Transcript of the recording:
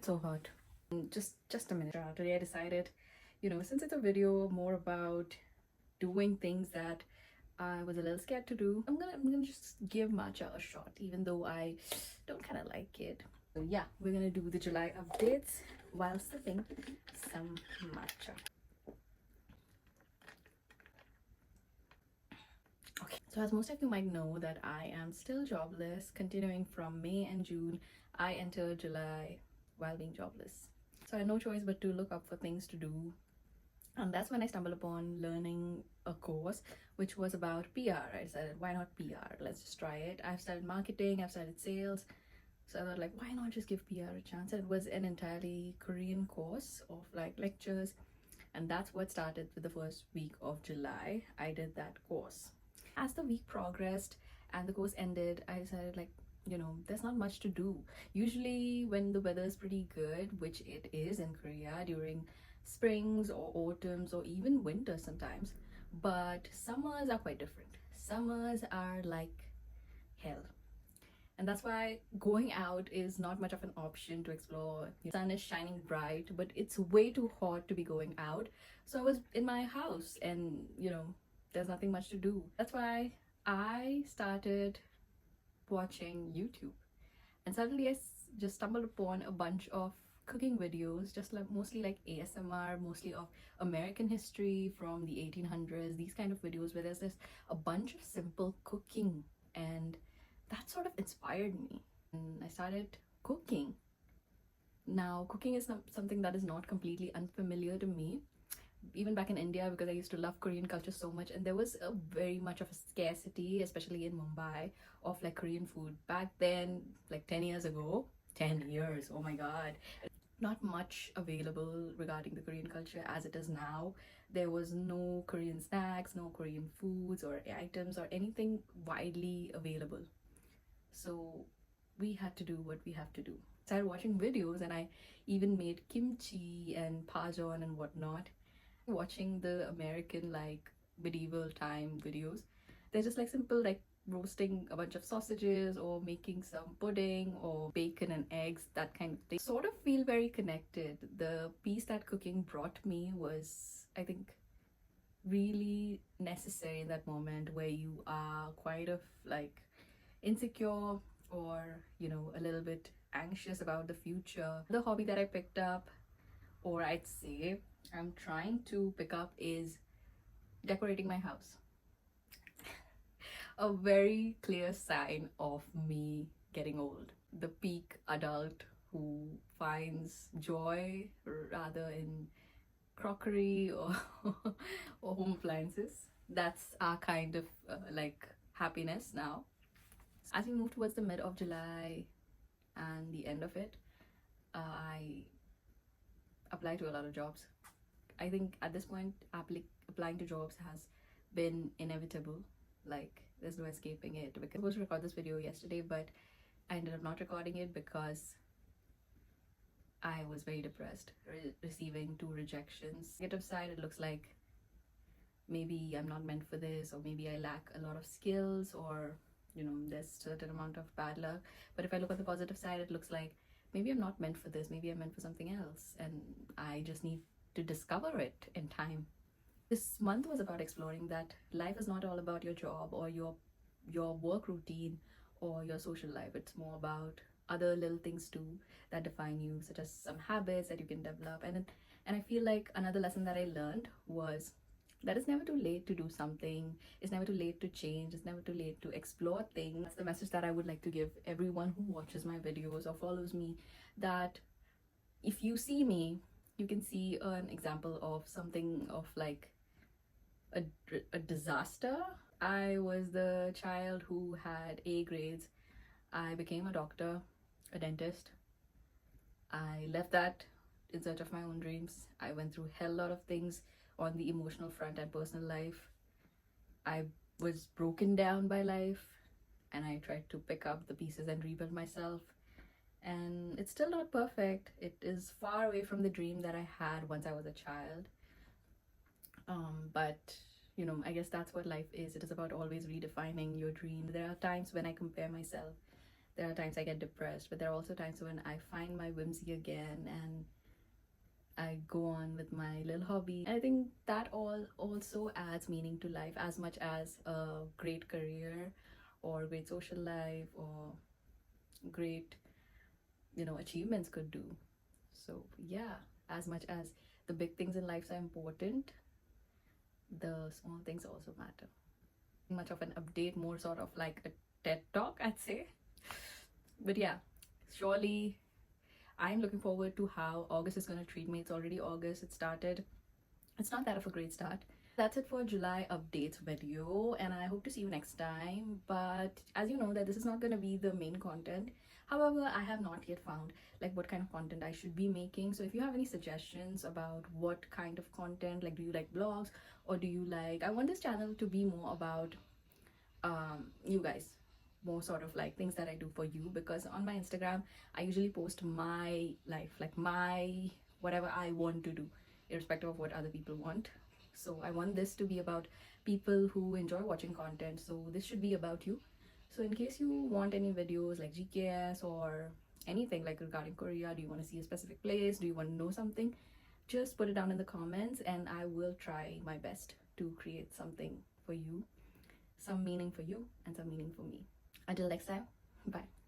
It's so hot. Just a minute. Today I decided, since it's a video more about doing things that I was a little scared to do, I'm gonna just give matcha a shot, even though I don't kind of like it. So yeah, we're gonna do the July updates while sipping some matcha. Okay, so as most of you might know that I am still jobless, continuing from May and June. I entered July while being jobless. So I had no choice but to look up for things to do. And that's when I stumbled upon learning a course which was about PR. I decided, why not PR? Let's just try it. I've started marketing, I've started sales. So I thought, like, why not just give PR a chance? And it was an entirely Korean course of like lectures. And that's what started with the first week of July. I did that course. As the week progressed and the course ended, I decided, like, there's not much to do. Usually when the weather is pretty good, which it is in Korea during springs or autumns or even winter sometimes, but summers are quite different. Summers are like hell. And that's why going out is not much of an option to explore. The sun is shining bright, but it's way too hot to be going out. So I was in my house and, there's nothing much to do. That's why I started watching YouTube. And suddenly just stumbled upon a bunch of cooking videos, just like mostly like ASMR, mostly of American history from the 1800s, these kind of videos where there's a bunch of simple cooking, and that sort of inspired me. And I started cooking. Now, cooking is something that is not completely unfamiliar to me, even back in India, because I used to love Korean culture so much, and there was a very much of a scarcity, especially in Mumbai, of like Korean food back then, like 10 years ago. 10 years, oh my god. Not much available regarding the Korean culture as it is now. There was no Korean snacks, no Korean foods or items or anything widely available. So we had to do what we have to do. Started watching videos, and I even made kimchi and pajeon and whatnot. Watching the American like medieval time videos, they're just like simple, like roasting a bunch of sausages or making some pudding or bacon and eggs, that kind of thing. Sort of feel very connected. The peace that cooking brought me was, I think, really necessary in that moment where you are quite of like insecure or a little bit anxious about the future. The hobby that I picked up, or I'd say I'm trying to pick up, is decorating my house. A very clear sign of me getting old. The peak adult who finds joy rather in crockery or, or home appliances. That's our kind of like happiness now. As we move towards the mid of July and the end of it, I apply to a lot of jobs. I think at this point, applying to jobs has been inevitable. Like, there's no escaping it. Because I was supposed to record this video yesterday, but I ended up not recording it because I was very depressed, receiving 2 rejections. Negative side, it looks like maybe I'm not meant for this, or maybe I lack a lot of skills, or there's certain amount of bad luck. But if I look at the positive side, it looks like maybe I'm not meant for this, maybe I'm meant for something else, and I just need to discover it in time. This month was about exploring that life is not all about your job or your work routine or your social life. It's more about other little things too that define you, such as some habits that you can develop. And I feel like another lesson that I learned was that it's never too late to do something. It's never too late to change. It's never too late to explore things. That's the message that I would like to give everyone who watches my videos or follows me, that if you see me, you can see an example of something of like a disaster. I was the child who had A grades. I became a doctor, a dentist. I left that in search of my own dreams. I went through hell lot of things on the emotional front and personal life. I was broken down by life, and I tried to pick up the pieces and rebuild myself. And it's still not perfect. It is far away from the dream that I had once I was a child. But I guess that's what life is. It is about always redefining your dream. There are times when I compare myself There are times I get depressed, but there are also times when I find my whimsy again and I go on with my little hobby. I think that all also adds meaning to life as much as a great career or great social life or great, achievements could do. So yeah, as much as the big things in life are important, the small things also matter. Much of an update, more sort of like a TED talk, I'd say. But yeah, surely I'm looking forward to how August is going to treat me. It's already August, it started. It's not that of a great start. That's it for July updates video, and I hope to see you next time. But as you know that this is not going to be the main content. However, I have not yet found like what kind of content I should be making. So if you have any suggestions about what kind of content, like do you like vlogs, or do you like, I want this channel to be more about you guys, more sort of like things that I do for you, because on my Instagram I usually post my life, like my whatever I want to do, irrespective of what other people want. So I want this to be about people who enjoy watching content, so this should be about you. So in case you want any videos like GKS or anything like regarding Korea, do you want to see a specific place, do you want to know something, just put it down in the comments and I will try my best to create something for you, some meaning for you and some meaning for me. Until next time, bye.